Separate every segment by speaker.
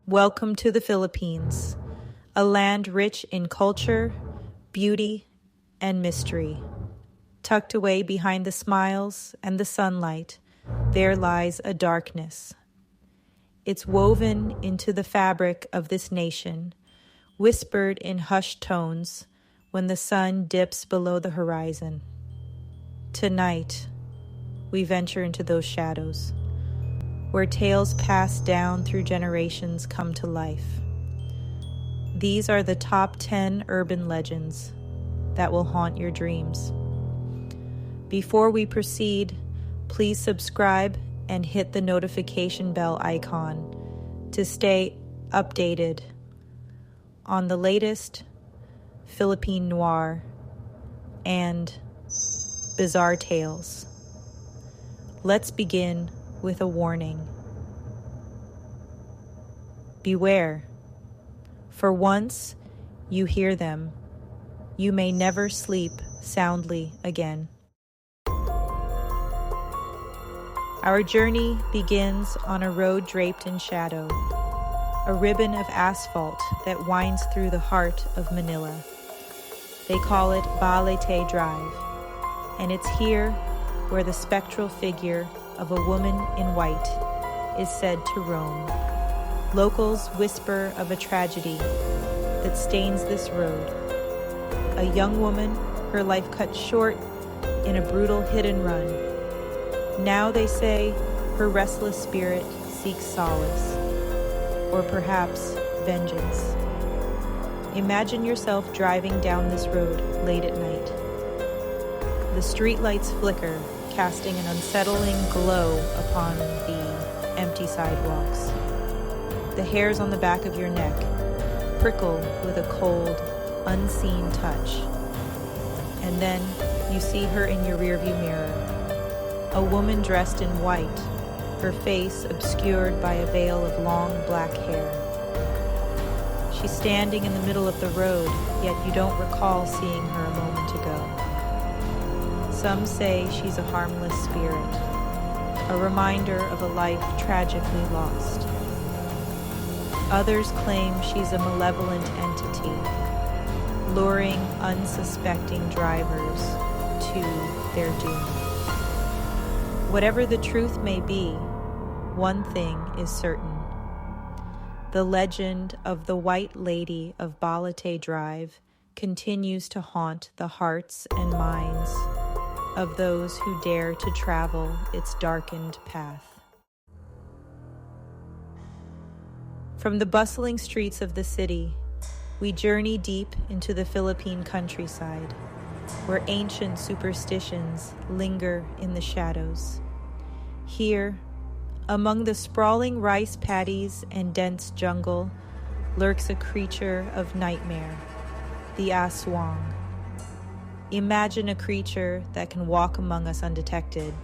Speaker 1: Welcome to the Philippines, a land rich in culture, beauty, and mystery. Tucked away behind the smiles and the sunlight, there lies a darkness. It's woven into the fabric of this nation, whispered in hushed tones when the sun dips below the horizon. Tonight, we venture into those shadows, where tales passed down through generations come to life. These are the top 10 urban legends that will haunt your dreams. Before we proceed, please subscribe and hit the notification bell icon to stay updated on the latest Philippine noir and bizarre tales. Let's begin with a warning. Beware, for once you hear them, you may never sleep soundly again. Our journey begins on a road draped in shadow, a ribbon of asphalt that winds through the heart of Manila. They call it Balete Drive, and it's here where the spectral figure of a woman in white is said to roam. Locals whisper of a tragedy that stains this road. A young woman, her life cut short in a brutal hit and run. Now they say her restless spirit seeks solace, or perhaps vengeance. Imagine yourself driving down this road late at night. The streetlights flicker, casting an unsettling glow upon the empty sidewalks. The hairs on the back of your neck prickle with a cold, unseen touch. And then you see her in your rearview mirror, a woman dressed in white, her face obscured by a veil of long black hair. She's standing in the middle of the road, yet you don't recall seeing her a moment ago. Some say she's a harmless spirit, a reminder of a life tragically lost. Others claim she's a malevolent entity, luring unsuspecting drivers to their doom. Whatever the truth may be, one thing is certain. The legend of the White Lady of Balete Drive continues to haunt the hearts and minds of those who dare to travel its darkened path. From the bustling streets of the city, we journey deep into the Philippine countryside, where ancient superstitions linger in the shadows. Here, among the sprawling rice paddies and dense jungle, lurks a creature of nightmare, the aswang. Imagine a creature that can walk among us undetected,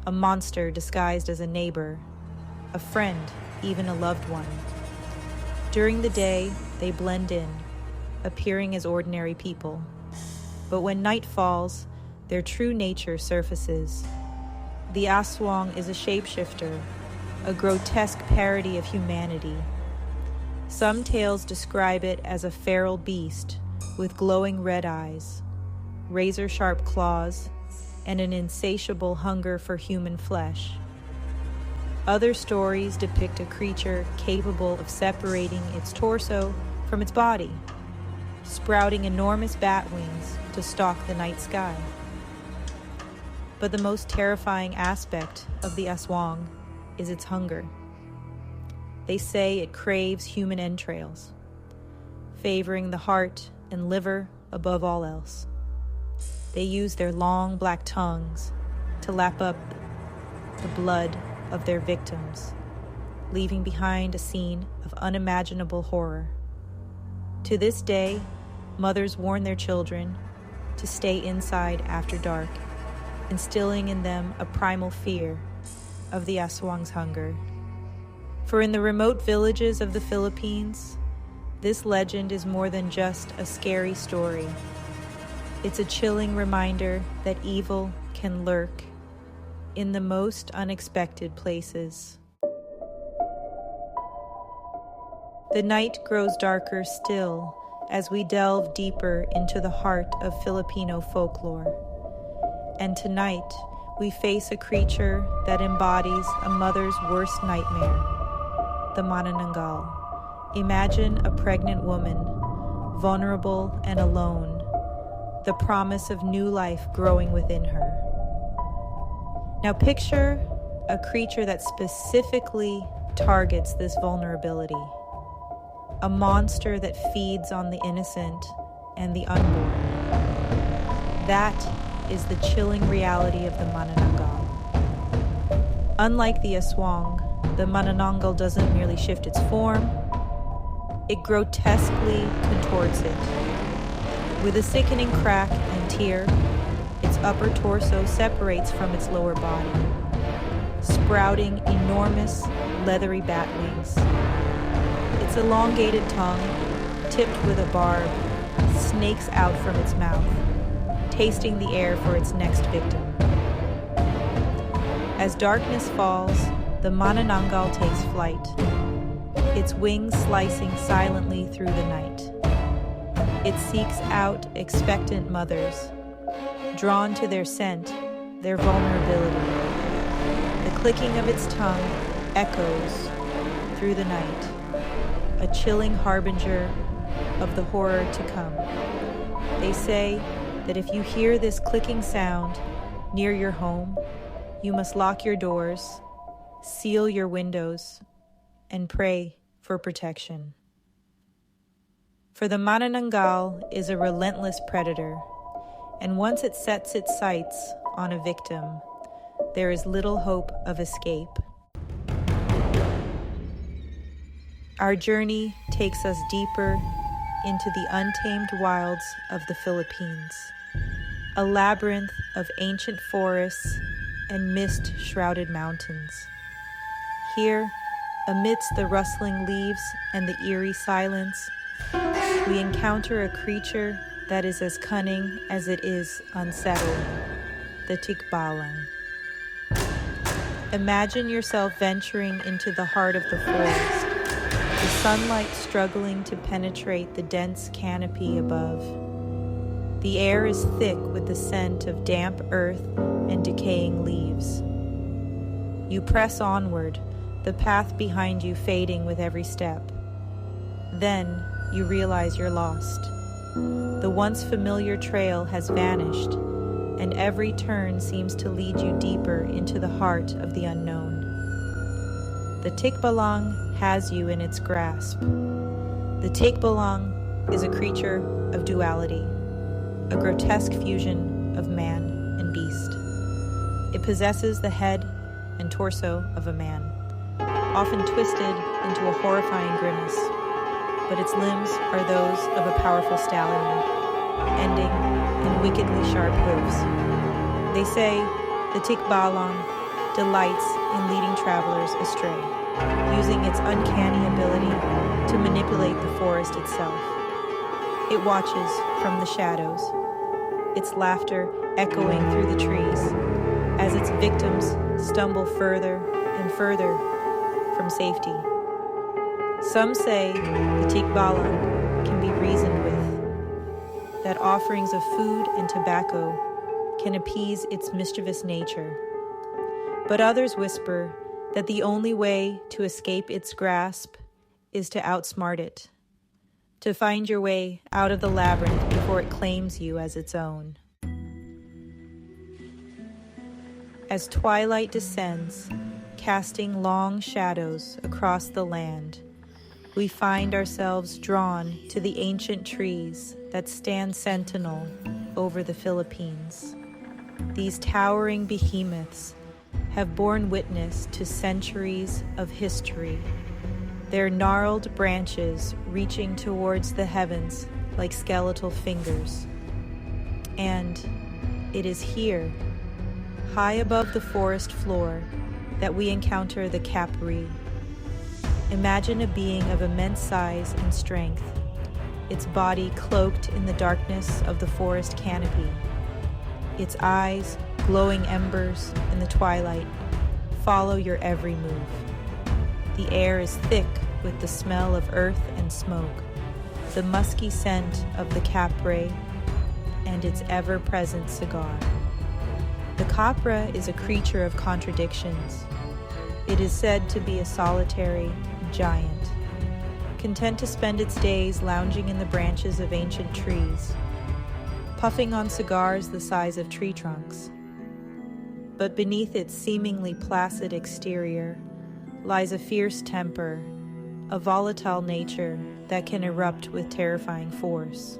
Speaker 1: a monster disguised as a neighbor, a friend, even a loved one. During the day, they blend in, appearing as ordinary people. But when night falls, their true nature surfaces. The aswang is a shapeshifter, a grotesque parody of humanity. Some tales describe it as a feral beast with glowing red eyes, razor-sharp claws, and an insatiable hunger for human flesh. Other stories depict a creature capable of separating its torso from its body, sprouting enormous bat wings to stalk the night sky. But the most terrifying aspect of the aswang is its hunger. They say it craves human entrails, favoring the heart and liver above all else. They use their long black tongues to lap up the blood of their victims, leaving behind a scene of unimaginable horror. To this day, mothers warn their children to stay inside after dark, instilling in them a primal fear of the aswang's hunger. For in the remote villages of the Philippines, this legend is more than just a scary story. It's a chilling reminder that evil can lurk in the most unexpected places. The night grows darker still as we delve deeper into the heart of Filipino folklore. And tonight, we face a creature that embodies a mother's worst nightmare, the manananggal. Imagine a pregnant woman, vulnerable and alone, the promise of new life growing within her. Now picture a creature that specifically targets this vulnerability, a monster that feeds on the innocent and the unborn. That is the chilling reality of the manananggal. Unlike the aswang, the manananggal doesn't merely shift its form, it grotesquely contorts it. With a sickening crack and tear, its upper torso separates from its lower body, sprouting enormous, leathery bat wings. Its elongated tongue, tipped with a barb, snakes out from its mouth, tasting the air for its next victim. As darkness falls, the manananggal takes flight, its wings slicing silently through the night. It seeks out expectant mothers, drawn to their scent, their vulnerability. The clicking of its tongue echoes through the night, a chilling harbinger of the horror to come. They say that if you hear this clicking sound near your home, you must lock your doors, seal your windows, and pray for protection. For the manananggal is a relentless predator, and once it sets its sights on a victim, there is little hope of escape. Our journey takes us deeper into the untamed wilds of the Philippines, a labyrinth of ancient forests and mist-shrouded mountains. Here, amidst the rustling leaves and the eerie silence, we encounter a creature that is as cunning as it is unsettling, the tikbalang. Imagine yourself venturing into the heart of the forest, the sunlight struggling to penetrate the dense canopy above. The air is thick with the scent of damp earth and decaying leaves. You press onward, the path behind you fading with every step. Then you realize you're lost. The once familiar trail has vanished, and every turn seems to lead you deeper into the heart of the unknown. The tikbalang has you in its grasp. The tikbalang is a creature of duality, a grotesque fusion of man and beast. It possesses the head and torso of a man, often twisted into a horrifying grimace, but its limbs are those of a powerful stallion, ending in wickedly sharp hooves. They say the tikbalang delights in leading travelers astray, using its uncanny ability to manipulate the forest itself. It watches from the shadows, its laughter echoing through the trees as its victims stumble further and further from safety. Some say the tikbalang can be reasoned with, that offerings of food and tobacco can appease its mischievous nature. But others whisper that the only way to escape its grasp is to outsmart it, to find your way out of the labyrinth before it claims you as its own. As twilight descends, casting long shadows across the land, we find ourselves drawn to the ancient trees that stand sentinel over the Philippines. These towering behemoths have borne witness to centuries of history, their gnarled branches reaching towards the heavens like skeletal fingers. And it is here, high above the forest floor, that we encounter the kapri. Imagine a being of immense size and strength, its body cloaked in the darkness of the forest canopy, its eyes, glowing embers in the twilight, follow your every move. The air is thick with the smell of earth and smoke, the musky scent of the capre, and its ever-present cigar. The capra is a creature of contradictions. It is said to be a solitary giant, content to spend its days lounging in the branches of ancient trees, puffing on cigars the size of tree trunks. But beneath its seemingly placid exterior lies a fierce temper, a volatile nature that can erupt with terrifying force.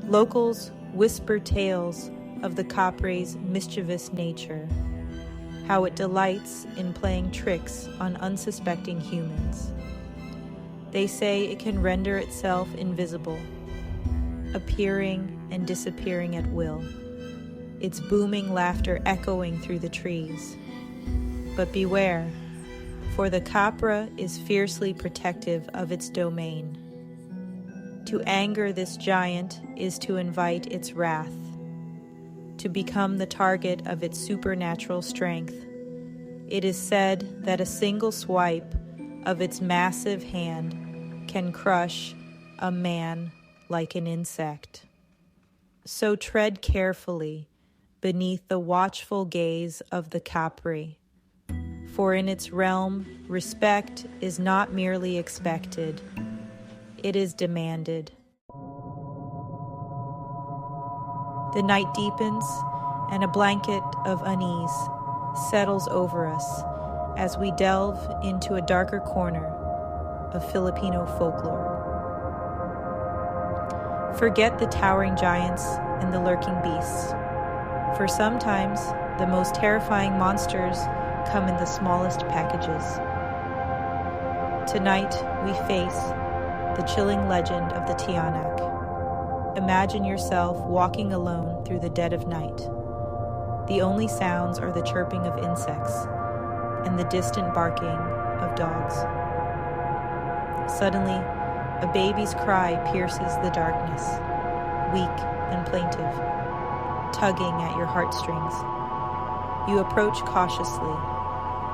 Speaker 1: Locals whisper tales of the capre's mischievous nature, how it delights in playing tricks on unsuspecting humans. They say it can render itself invisible, appearing and disappearing at will, its booming laughter echoing through the trees. But beware, for the capra is fiercely protective of its domain. To anger this giant is to invite its wrath, to become the target of its supernatural strength. It is said that a single swipe of its massive hand can crush a man like an insect. So tread carefully beneath the watchful gaze of the capri, for in its realm, respect is not merely expected, it is demanded. The night deepens, and a blanket of unease settles over us as we delve into a darker corner of Filipino folklore. Forget the towering giants and the lurking beasts, for sometimes the most terrifying monsters come in the smallest packages. Tonight, we face the chilling legend of the Tiyanak. Imagine yourself walking alone through the dead of night. The only sounds are the chirping of insects and the distant barking of dogs. Suddenly, a baby's cry pierces the darkness, weak and plaintive, tugging at your heartstrings. You approach cautiously,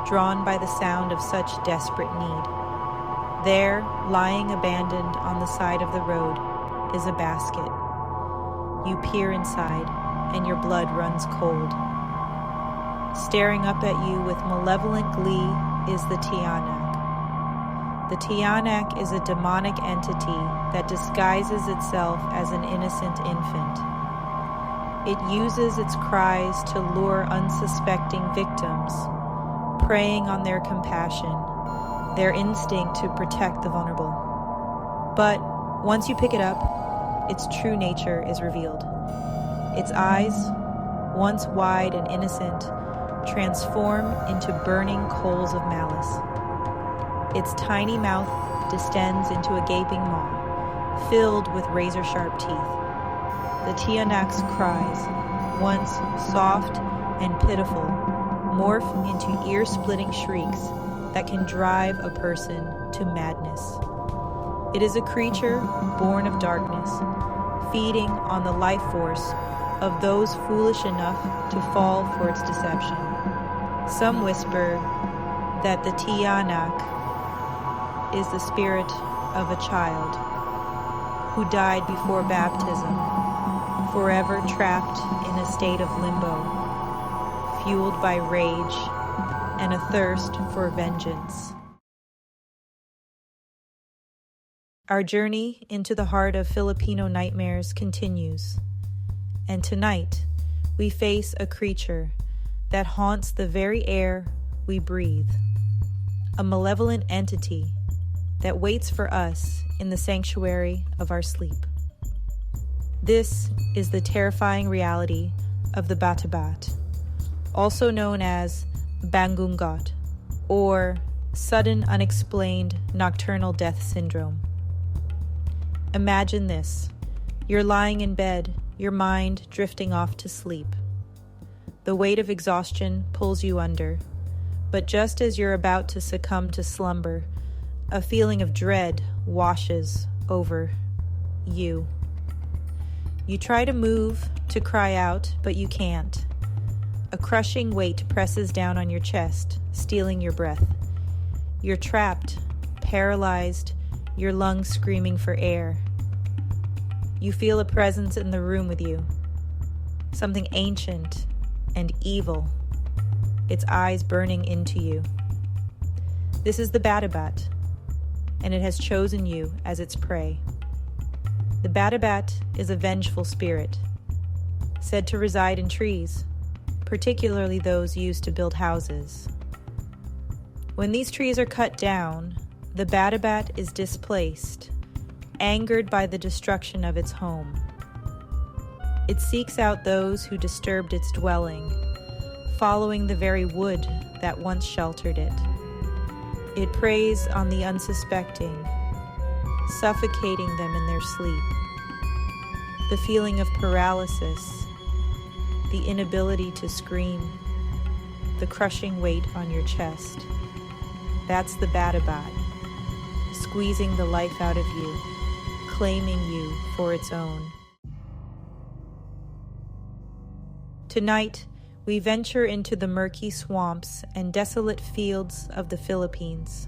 Speaker 1: drawn by the sound of such desperate need. There, lying abandoned on the side of the road, is a basket. You peer inside, and your blood runs cold. Staring up at you with malevolent glee is the Tiyanak. The Tiyanak is a demonic entity that disguises itself as an innocent infant. It uses its cries to lure unsuspecting victims, preying on their compassion, their instinct to protect the vulnerable. But once you pick it up, its true nature is revealed. Its eyes, once wide and innocent, transform into burning coals of malice. Its tiny mouth distends into a gaping maw, filled with razor-sharp teeth. The Tiyanak's cries, once soft and pitiful, morph into ear-splitting shrieks that can drive a person to madness. It is a creature born of darkness, feeding on the life force of those foolish enough to fall for its deception. Some whisper that the Tiyanak is the spirit of a child who died before baptism, forever trapped in a state of limbo, fueled by rage and a thirst for vengeance. Our journey into the heart of Filipino nightmares continues, and tonight we face a creature that haunts the very air we breathe, a malevolent entity that waits for us in the sanctuary of our sleep. This is the terrifying reality of the Batabat, also known as Bangungot, or sudden unexplained nocturnal death syndrome. Imagine this. You're lying in bed, your mind drifting off to sleep. The weight of exhaustion pulls you under, but just as you're about to succumb to slumber, a feeling of dread washes over you. You try to move, to cry out, but you can't. A crushing weight presses down on your chest, stealing your breath. You're trapped paralyzed, your lungs screaming for air. You feel a presence in the room with you, something ancient and evil, its eyes burning into you. This is the Batabat, and it has chosen you as its prey. The Batabat is a vengeful spirit, said to reside in trees, particularly those used to build houses. When these trees are cut down, the Batabat is displaced, angered by the destruction of its home. It seeks out those who disturbed its dwelling, following the very wood that once sheltered it. It preys on the unsuspecting, suffocating them in their sleep. The feeling of paralysis, the inability to scream, the crushing weight on your chest. That's the Batabat, squeezing the life out of you, claiming you for its own. Tonight, we venture into the murky swamps and desolate fields of the Philippines,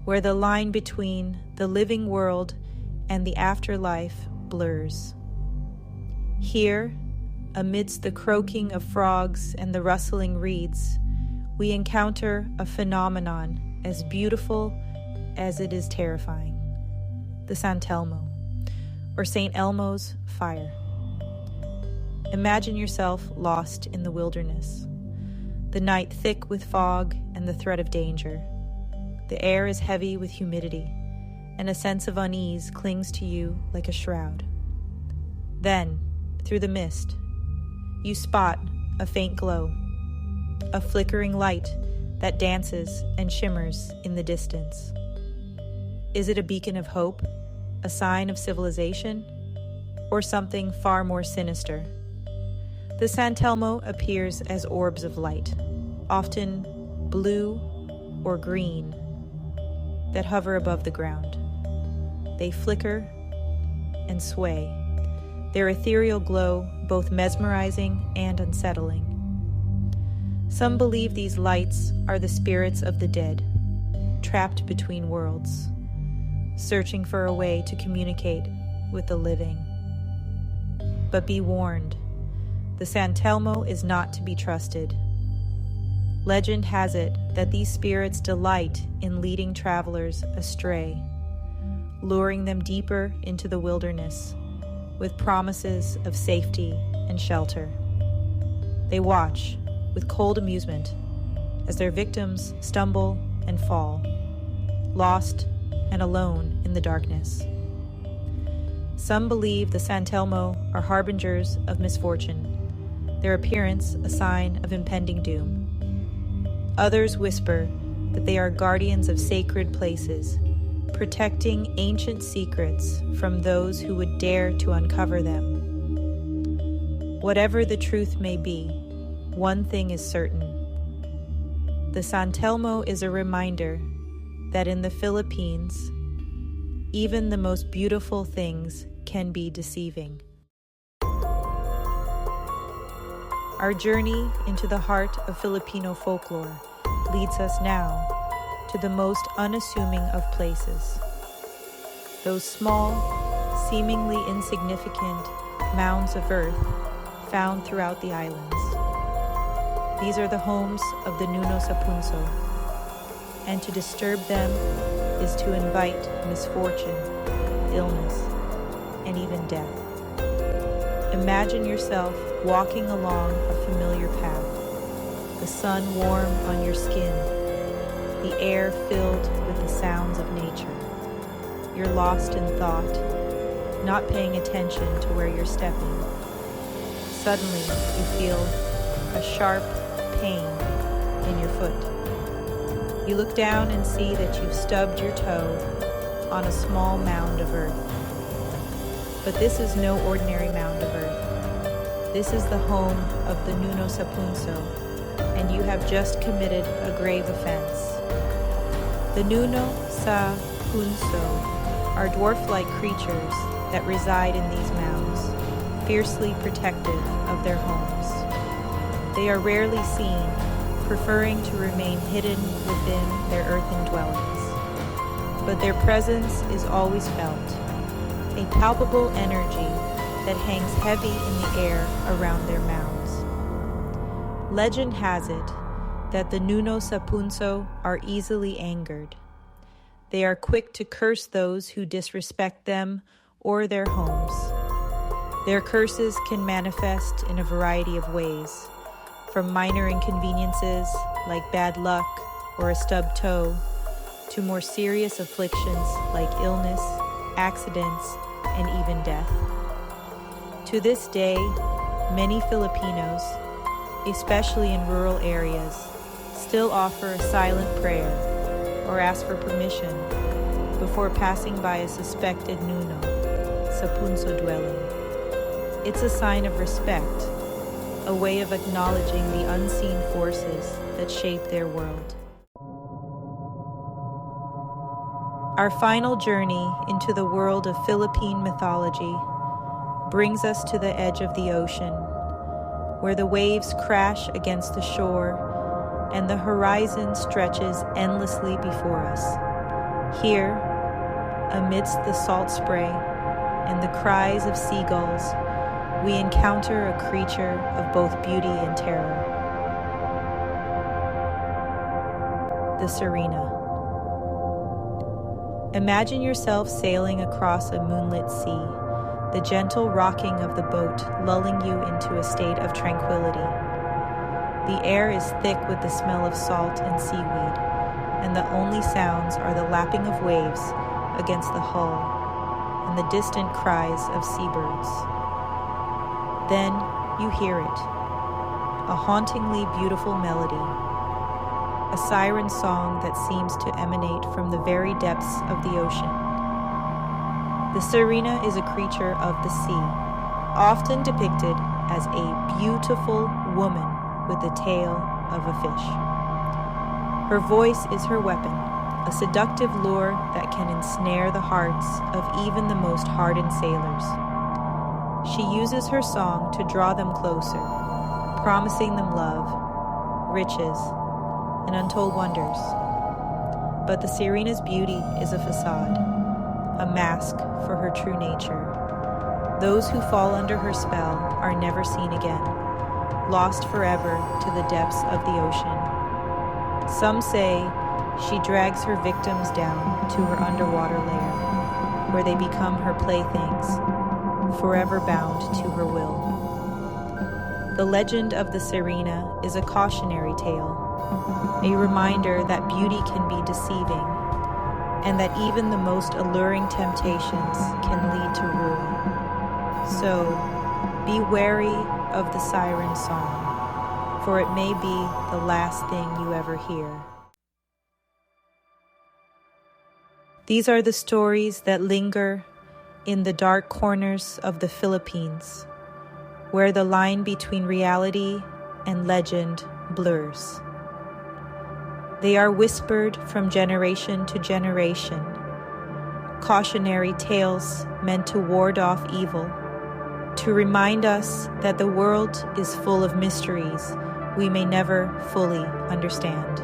Speaker 1: where the line between the living world and the afterlife blurs. Here, amidst the croaking of frogs and the rustling reeds, we encounter a phenomenon as beautiful as it is terrifying: the San Telmo, or St. Elmo's fire. Imagine yourself lost in the wilderness, the night thick with fog and the threat of danger. The air is heavy with humidity, and a sense of unease clings to you like a shroud. Then, through the mist, you spot a faint glow, a flickering light that dances and shimmers in the distance. Is it a beacon of hope, a sign of civilization, or something far more sinister? The San Telmo appears as orbs of light, often blue or green, that hover above the ground. They flicker and sway, their ethereal glow both mesmerizing and unsettling. Some believe these lights are the spirits of the dead, trapped between worlds, searching for a way to communicate with the living. But be warned, the San Telmo is not to be trusted. Legend has it that these spirits delight in leading travelers astray, luring them deeper into the wilderness with promises of safety and shelter. They watch with cold amusement as their victims stumble and fall, lost and alone in the darkness. Some believe the San Telmo are harbingers of misfortune, their appearance a sign of impending doom. Others whisper that they are guardians of sacred places, protecting ancient secrets from those who would dare to uncover them. Whatever the truth may be, one thing is certain. The San Telmo is a reminder that in the Philippines, even the most beautiful things can be deceiving. Our journey into the heart of Filipino folklore leads us now to the most unassuming of places. Those small, seemingly insignificant mounds of earth found throughout the islands. These are the homes of the Nuno Sapunso, and to disturb them is to invite misfortune, illness, and even death. Imagine yourself walking along a familiar path, the sun warm on your skin, the air filled with the sounds of nature. You're lost in thought, not paying attention to where you're stepping. Suddenly, you feel a sharp pain in your foot. You look down and see that you've stubbed your toe on a small mound of earth. But this is no ordinary mound of earth. This is the home of the Nuno Sapunso, and you have just committed a grave offense. The Nuno Sapunso are dwarf-like creatures that reside in these mounds, fiercely protective of their homes. They are rarely seen, preferring to remain hidden within their earthen dwellings. but their presence is always felt, a palpable energy that hangs heavy in the air around their mounds. Legend has it that the Nuno Sapunso are easily angered. They are quick to curse those who disrespect them or their homes. Their curses can manifest in a variety of ways, from minor inconveniences like bad luck or a stubbed toe, to more serious afflictions like illness, accidents, and even death. To this day, many Filipinos, especially in rural areas, still offer a silent prayer or ask for permission before passing by a suspected Nuno, Sapunso dwelling. It's a sign of respect, a way of acknowledging the unseen forces that shape their world. Our final journey into the world of Philippine mythology brings us to the edge of the ocean, where the waves crash against the shore and the horizon stretches endlessly before us. Here, amidst the salt spray and the cries of seagulls, we encounter a creature of both beauty and terror. The Sirena. Imagine yourself sailing across a moonlit sea, the gentle rocking of the boat lulling you into a state of tranquility. The air is thick with the smell of salt and seaweed, and the only sounds are the lapping of waves against the hull and the distant cries of seabirds. Then you hear it, a hauntingly beautiful melody, a siren song that seems to emanate from the very depths of the ocean. The Sirena is a creature of the sea, often depicted as a beautiful woman with the tail of a fish. Her voice is her weapon, a seductive lure that can ensnare the hearts of even the most hardened sailors. She uses her song to draw them closer, promising them love, riches, and untold wonders. But the Sirena's beauty is a facade, a mask for her true nature. Those who fall under her spell are never seen again, lost forever to the depths of the ocean. Some say she drags her victims down to her underwater lair, where they become her playthings, forever bound to her will. The legend of the Sirena is a cautionary tale, a reminder that beauty can be deceiving, and that even the most alluring temptations can lead to ruin. So, be wary of the siren song, for it may be the last thing you ever hear. These are the stories that linger in the dark corners of the Philippines, where the line between reality and legend blurs. They are whispered from generation to generation, cautionary tales meant to ward off evil, to remind us that the world is full of mysteries we may never fully understand.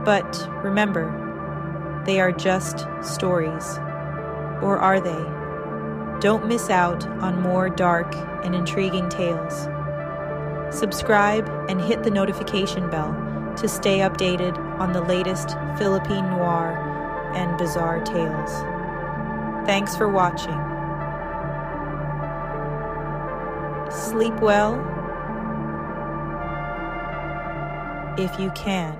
Speaker 1: But remember, they are just stories. Or are they? Don't miss out on more dark and intriguing tales. Subscribe and hit the notification bell to stay updated on the latest Philippine noir and bizarre tales. Thanks for watching. Sleep well, if you can.